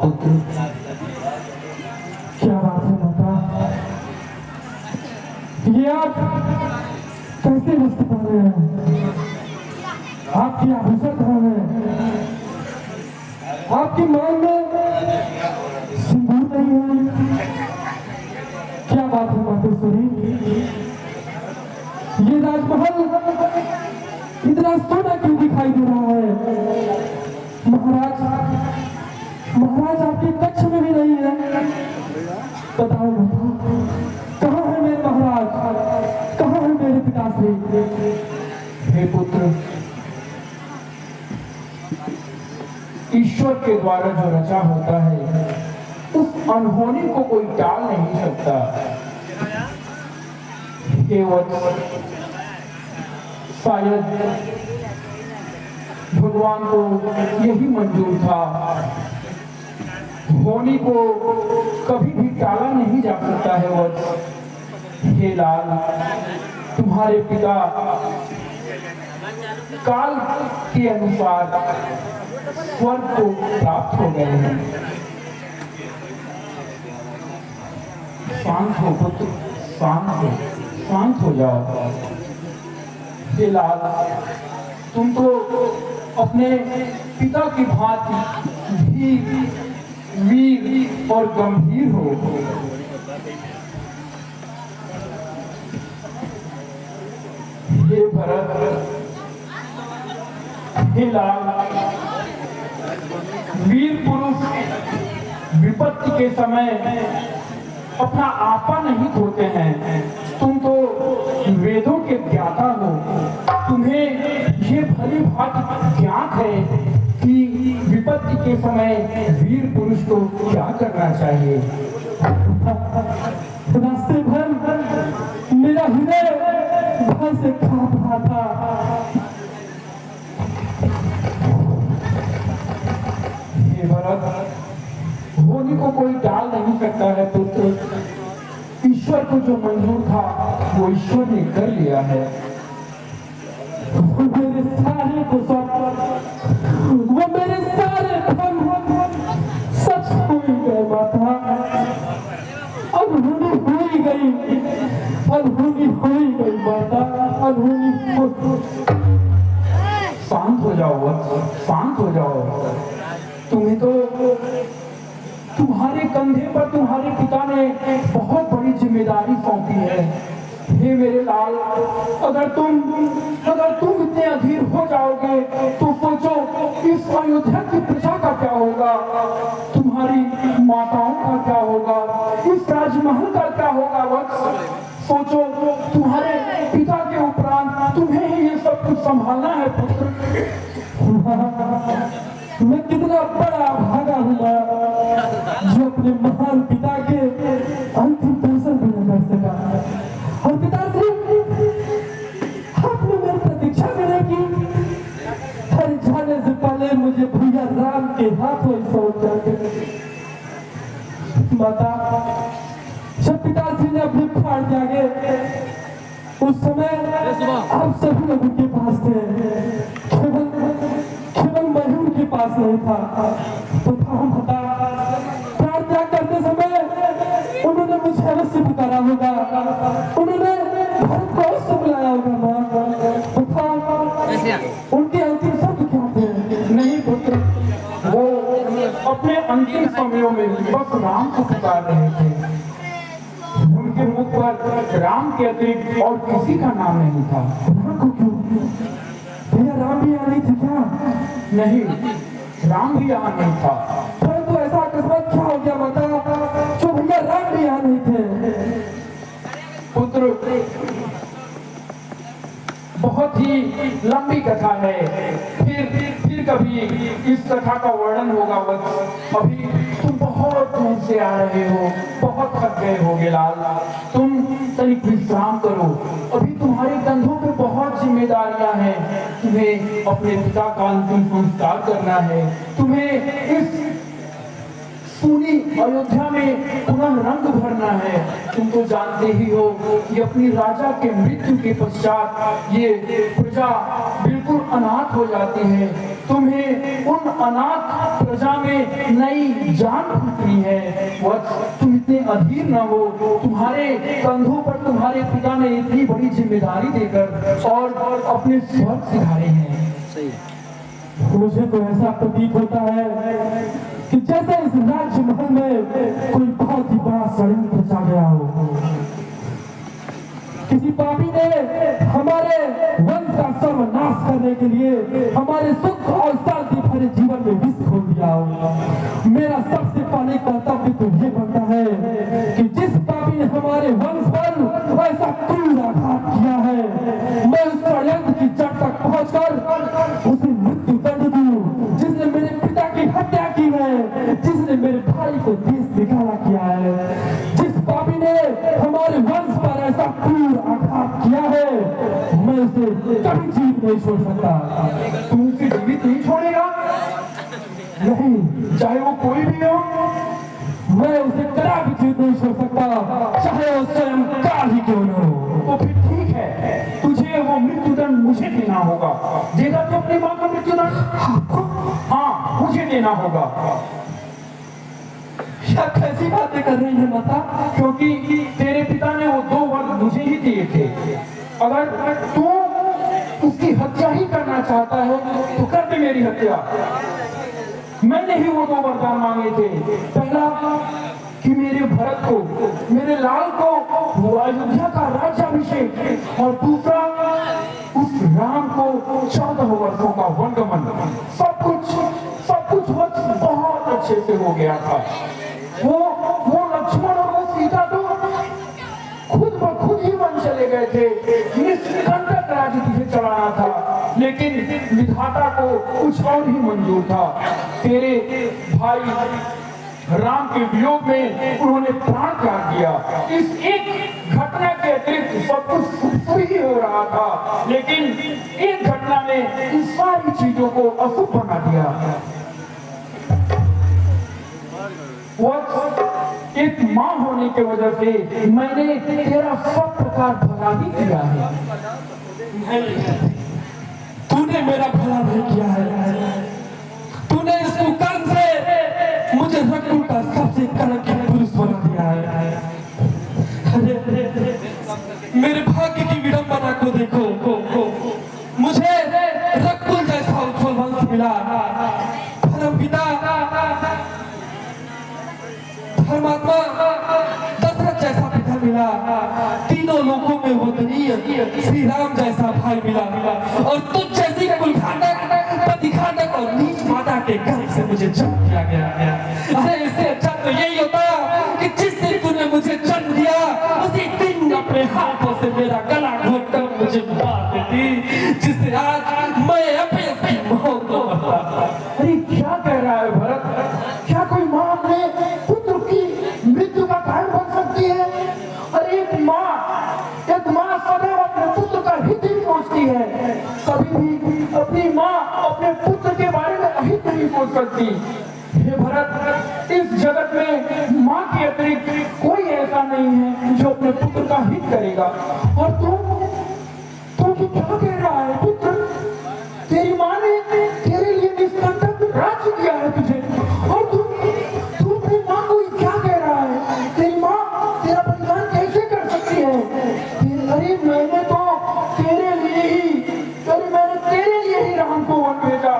पुत्र। क्या बात है माता, ये आप कैसे वस्त्र पहने हैं? आपकी आभूषण कहाँ है? आपकी मांग में सिंदूर नहीं है। क्या बात है मातेश्वरी, ये राजमहल इतना सोना क्यों दिखाई दे रहा है? महाराज, महाराज आपके कक्ष में भी नहीं है। बताओ माता, कहाँ है मेरे महाराज, कहाँ है मेरे पिताश्री? हे पुत्र, ईश्वर के द्वारा जो रचा होता है उस अनहोनी को कोई टाल नहीं सकता। हे वत्स, शायद भगवान को यही मंजूर था। होनी को कभी भी टाला नहीं जा सकता है वत्स। हे लाल, तुम्हारे पिता काल के अनुसार स्वर्ग को प्राप्त हो गए हैं। शांत हो पुत्र, शांत हो जाओ। हे लाल, तुम तो अपने पिता की भांति धीर, वीर और गंभीर हो। हे भरत, हे लाल, वीर पुरुष विपत्ति के समय अपना आपा नहीं खोते हैं। तुम तो वेदों के ज्ञाता हो, तुम्हें ये भली भांति ज्ञात है कि विपत्ति के समय वीर पुरुष को क्या करना चाहिए। रास्ते भर मेरा हृदय भय से कांप रहा था। हे भरत, होनी को कोई टाल नहीं सकता है पुत्र। ईश्वर को जो मंजूर था वो ईश्वर ने कर लिया है। वो मेरे सारे वो मेरे सारे सच हो ही गए माता। अनहोनी हो ही गई, अनहोनी हो ही गई माता, अनहोनी हो। शांत हो जाओ वत्स, शांत हो जाओ। तुम्हें तो तुम्हारे कंधे पर तुम्हारे पिता ने बहुत बड़ी जिम्मेदारी सौंपी है। हे मेरे लाल, अगर तुम इतने अधीर हो जाओगे तो सोचो इस अयोध्या की प्रजा का क्या होगा, तुम्हारी माताओं का क्या होगा, इस राजमहल का क्या होगा। वत्स, सोचो तुम्हारे पिता के उपरांत तुम्हें ही ये सब कुछ संभालना है पुत्र। मैं कितना बड़ा भागा हुआ जो अपने महान पिता के अंतिम दर्शन भी न कर सका। और पिताश्री, आपने मेरी प्रतीक्षा भी नहीं की। हर जाने से पहले मुझे भैया राम के हाथों ही सौंप जाते। माता, जब पिताश्री ने अपनी फाड़ जागे उस समय आप सभी लोग उनके पास थे, केवल मैं ही उनके पास नहीं था। तो हम बता, प्रार्थना करते समय उन्होंने मुझे अवश्य पुकारा होगा, उन्होंने भरत को अवश्य बुलाया होगा। उनके अंतिम शब्द क्या थे? नहीं पुत्र, वो अपने अंतिम समयों में बस राम को पुकार रहे थे। उनके मुख पर राम के अतिरिक्त और किसी का नाम नहीं था। राम को क्यों? भैया राम भी यहाँ नहीं थे क्या? नहीं, राम भी यहाँ नहीं था। परंतु ऐसा अकस्मात क्या हो गया माता, जो भैया राम भी यहाँ नहीं थे? पुत्र, बहुत ही लंबी कथा है, फिर कभी इस कथा का वर्णन होगा। अभी तुम बहुत दूर से आ रहे हो, बहुत थक गए होगे लाल, तुम तनिक विश्राम करो। अभी तुम्हारे कंधों पे बहुत जिम्मेदारियां हैं। तुम्हें अपने पिता का अंतिम संस्कार करना है, तुम्हें इस सूनी अयोध्या में पुनः रंग भरना है। तुम तो जानते ही हो कि अपनी राजा के मृत्यु के पश्चात ये प्रजा बिल्कुल अनाथ हो जाती है। तुम्हें उन अनाथ प्रजा में नई जान फूटी है। वत्स, तुम इतने अधीर न हो। तुम्हारे कंधों पर तुम्हारे पिता ने इतनी बड़ी जिम्मेदारी देकर और अपने स्वर्ग सिधारे हैं। मुझे तो ऐसा प्रतीत होता है कि जैसे इस राजमहल में कोई बहुत ही बड़ा षड्यंत्र रचा गया हो। किसी पापी ने हमारे वंश का सर्वनाश करने के लिए हमारे सुख और शांति भरे जीवन में विष खोल दिया हो। मेरा सबसे पहले कर्तव्य तो ये बनता है कि जिस पापी ने हमारे वंश पर ऐसा क्रूर आघात किया है, मैं उस षड्यंत्र की जड़ तक पहुंचकर उसे मृत्यु दंड दूं। जिसने मेरे पिता की हत्या की है, जिसने मेरे भाई को देश निकाला किया है, जिस पापी ने हमारे वंश पर ऐसा क्रूर आघात किया है, मैं उसे कभी जीवित नहीं छोड़ सकता। तुम उसे जीवित नहीं छोड़ेगा? नहीं, चाहे वो कोई भी हो। मैं उसे कदापि जीवित नहीं छोड़ सकता, चाहे वो स्वयं काल ही क्यों न हो। तो फिर ठीक है, तुझे वो मृत्युदंड मुझे देना होगा। देगा तो अपनी मां का मृत्युदंड? हाँ, मुझे देना होगा। क्या कैसी बातें कर रही है माता? क्योंकि तेरे पिता ने वो 2 वर्ग मुझे ही दिए थे। अगर तू उसकी हत्या ही करना चाहता है तो कर दे मेरी हत्या। मैंने ही वो 2 वरदान मांगे थे। पहला कि मेरे भरत को, मेरे लाल को वो अयोध्या का राज्याभिषेक, और दूसरा उस राम को 14 वर्षों का वनगमन। सब कुछ बहुत अच्छे से हो गया था। वो लक्ष्मण और वो सीता तो खुद ब खुद ही वन चले गए थे। निष्कंटक राज्य तुझे चलाना था, लेकिन विधाता को कुछ और ही मंजूर था। तेरे भाई राम के वियोग में उन्होंने प्राण त्याग दिया। इस एक घटना के अतिरिक्त सब कुछ ही हो रहा था, लेकिन एक घटना ने इन सारी चीजों को अशुभ बना दिया। एक मां होने की वजह से मैंने तेरा सब प्रकार भला भी किया है। तूने मेरा भला नहीं किया है। तूने इस कुकर्म से मुझे रघुकुल का सबसे कलंकित पुरुष बना दिया है। अरे मेरे भाग्य की विडंबना को देखो। मुझे रघुकुल जैसा उज्ज्वल वंश मिला, परमपिता धर्मात्मा दशरथ जैसा पिता मिला, तीनों लोगों में वंदनीय श्री राम जैसा भाई मिला, और तुझ जैसी कुलघातक, प्रतिघातक और नीच माता के गर्भ से मुझे जन्म दिया गया। अरे इससे अच्छा तो यही होता कि जिस दिन तूने मुझे जन्म दिया उसी दिन अपने हाथों से मेरा गला घोटकर मुझे मार देती, जिससे आज मैं अपनी मौत को बता। अरे क्या कह रहा है भरत? क्या कोई मां अपने पुत्र की मृत्यु का कारण बन सकती है? अरे एक मां सदैव अपने पुत्र का हित ही सोचती है। कभी भी अपनी मां अपने पुत्र के बारे में अहित नहीं सोच सकती। हे भरत, इस जगत में मां के अतिरिक्त कोई ऐसा नहीं है जो अपने पुत्र का हित करेगा। और तू क्या कह रहा है पुत्र? तेरी मां ने तेरे लिए निष्कंटक राज्य दिया है तुझे, और तू अपनी मां को क्या कह रहा है? तेरी मां तेरा बलिदान कैसे कर सकती है? अरे मैंने तो तेरे लिए ही राम को वन भेजा।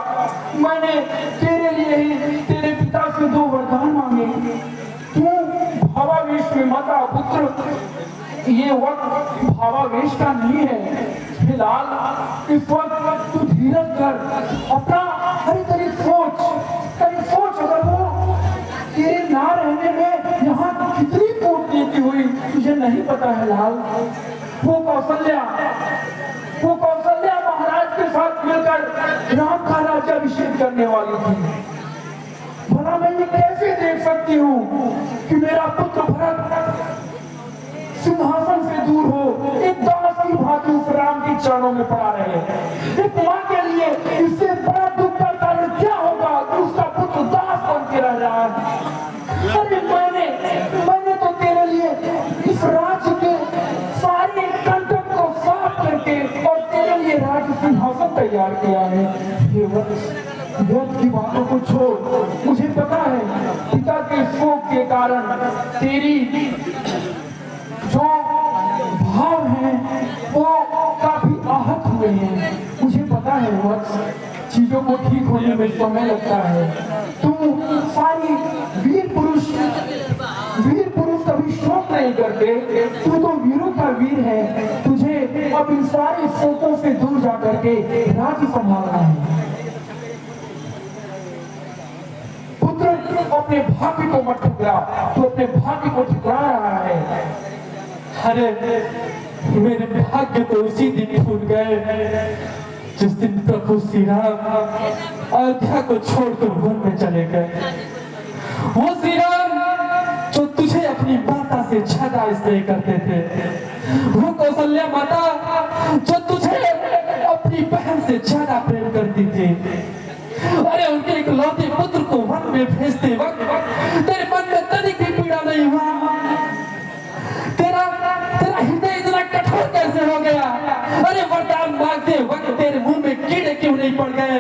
मैंने तेरे लिए ही तेरे पिता से 2 वरदान मांगे। तू भावावेश में मत आ पुत्र, ये वक्त भावावेश का नहीं है। फिलहाल इस वक्त तू धीरज कर, अपना तेरी सोच अगर वो तेरे ना रहने में यहाँ कितनी कूटनीति हुई तुझे नहीं पता है लाल। वो कौशल्या महाराज के साथ मिलकर राम का राज्याभिषेक करने वाली थी। भला मैं ये कैसे देख सकती हूँ कि मेरा पुत्र भरत सिंहासन से दूर हो, एक दास की भांति उस राम के चरणों में पड़ा रहे। एक मां के लिए इससे बड़ा दुख का कारण क्या होगा कि उसका पुत्र दास बन के रह रहा है। अरे मैंने तो तेरे लिए इस राज्य के सारे कंटक को साफ करके और तेरे लिए राज्य सिंहासन तैयार किया है। व्यर्थ की बातों को छोड़। मुझे पता है पिता के शोक के कारण तेरी जो भाव हैं वो काफी आहत हुए हैं। मुझे पता है वत्स, चीजों को ठीक होने में समय लगता है। तुम सारी वीर पुरुष कभी शोक नहीं करते। तू तो वीरों का वीर है। तुझे अब इन सारे शोकों से दूर जा करके राज्य संभालना है। पुत्र, अपने भाग्य को मत ठुकरा। तू अपने भाग्य को ठुकरा रहा है। अरे मेरे भाग्य तो उसी दिन फूट गए जिस दिन प्रभु श्री राम अयोध्या को छोड़कर वन में चले गए। वो श्री राम जो तुझे अपनी माता से ज्यादा स्नेह करते थे, वो कौशल्या माता जो तुझे अपनी बहन से ज्यादा प्रेम करती थी। अरे उनके इकलौते पुत्र को वन में भेजते वक्त तेरे मन में तनिक भी पीड़ा नहीं हुआ? तेरा हृदय इतना कठोर कैसे हो गया? अरे वरदान मांगते वक्त तेरे मुंह में कीड़े क्यों नहीं पड़ गए?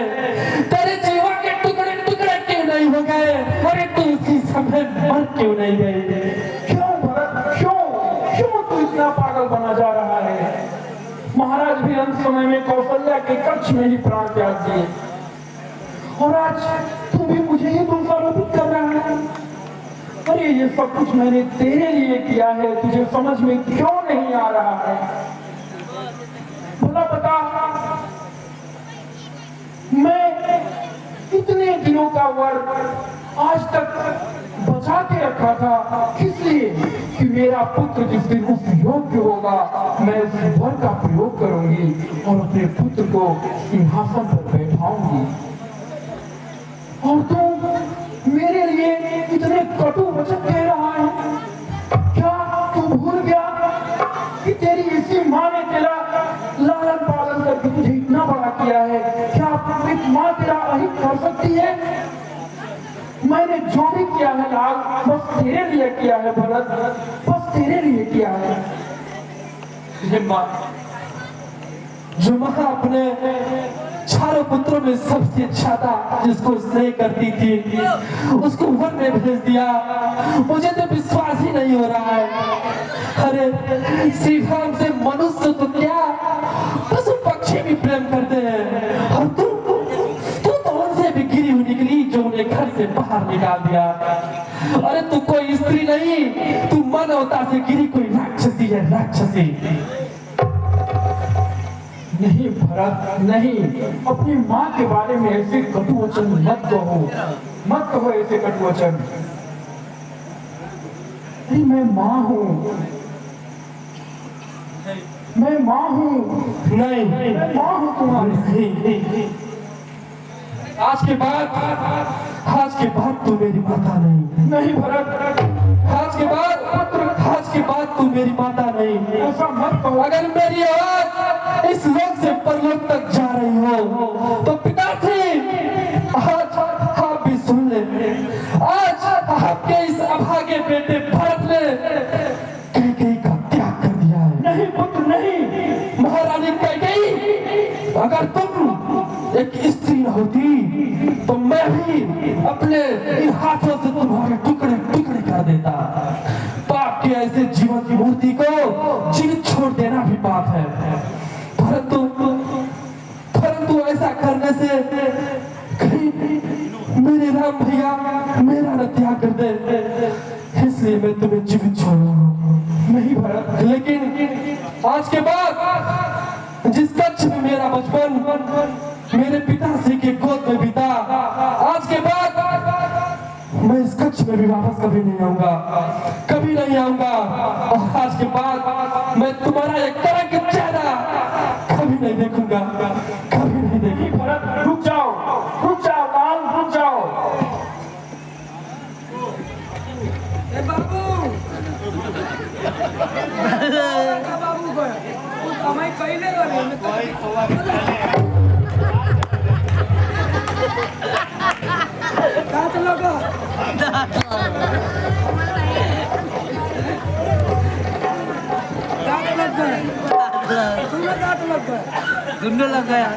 तेरे जीवा के टुकड़े टुकड़े क्यों नहीं हो गए? अरे तू उसी समय मर क्यों नहीं गई? क्यों भरत, क्यों तू इतना पागल बना जा रहा है? महाराज भी अंत समय में कौशल्या के कक्ष में ही प्राण त्याग दिए और आज तू भी मुझे ही दोषारोपित कर रहा है। अरे ये सब कुछ मैंने तेरे लिए किया है, तुझे समझ में क्यों नहीं आ रहा है? भला बता, मैं इतने दिनों का वर आज तक बचा के रखा था किस लिए? कि मेरा पुत्र जिस दिन उस योग्य होगा मैं उस वर का प्रयोग करूंगी और अपने पुत्र को सिंहासन पर बैठाऊंगी। और तू मेरे लिए इतने कटु वचन कह रहा है? क्या तू भूल गया कि तेरी इसी माँ ने तेरा लालन पालन करके तुझे इतना बड़ा किया है? क्या एक माँ तेरा अहित कर सकती है? मैंने जो भी किया है लाल, बस तेरे लिए किया है भरत, बस तेरे लिए किया है। ये माँ जो माँ अपने चारों पुत्रों में सबसे ज्यादा जिसको स्नेह करती थी उसको वन में भेज दिया। मुझे तो विश्वास ही नहीं हो रहा है। अरे श्री राम से मनुष्य तो क्या पशु पक्षी भी प्रेम करते हैं और तू तो उनसे भी गिरी हुई निकली जो उन्हें घर से बाहर निकाल दिया। अरे तू कोई स्त्री नहीं, तू मानवता से गिरी कोई राक्षसी है, राक्षसी। नहीं भरत, नहीं, अपनी माँ के बारे में ऐसे कटु वचन मत कहो ऐसे कटु वचन। अरे मैं माँ हूँ, मैं माँ हूँ। नहीं, मैं माँ हूँ तुम्हारी। आज के बाद तू मेरी माता नहीं। नहीं भरत, आज के बाद तू मेरी माता नहीं। ऐसा मत कहो। अगर मेरी आवाज इस लोक से परलोक तक जा रही हो तो पिताजी आज आप भी सुन ले। आज आपके इस अभागे बेटे भरत ने कैकेयी का त्याग कर दिया है। नहीं पुत्र, नहीं। महारानी कैकेयी, अगर तुम एक स्त्री न होती तो मैं भी अपने इन हाथों से तुम्हारे टुकड़े टुकड़े कर देता। पाप के ऐसे जीवन की मूर्ति को जीवित छोड़ देना भी पाप है। परंतु ऐसा करने से कहीं मेरे राम भैया मेरा न त्याग कर दे, इसलिए मैं तुम्हें जीवित छोड़ रहा हूँ। नहीं भरत, लेकिन आज के बाद जिस कक्ष में मेरा बचपन मेरे पिताश्री के गोद में बीता, आज के बाद मैं इस कक्ष में भी वापस कभी नहीं आऊंगा, कभी नहीं आऊंगा। और आज के बाद मैं तुम्हारा एक कलंक चेहरा कभी नहीं देखूंगा, कभी नहीं देखूंगा। भरत रुक जाओ लाल, रुक जाओ। बाबू को कमाई कइले गले दांत लगा दांत लग गया, दांत लग गया, दोनों लग गया।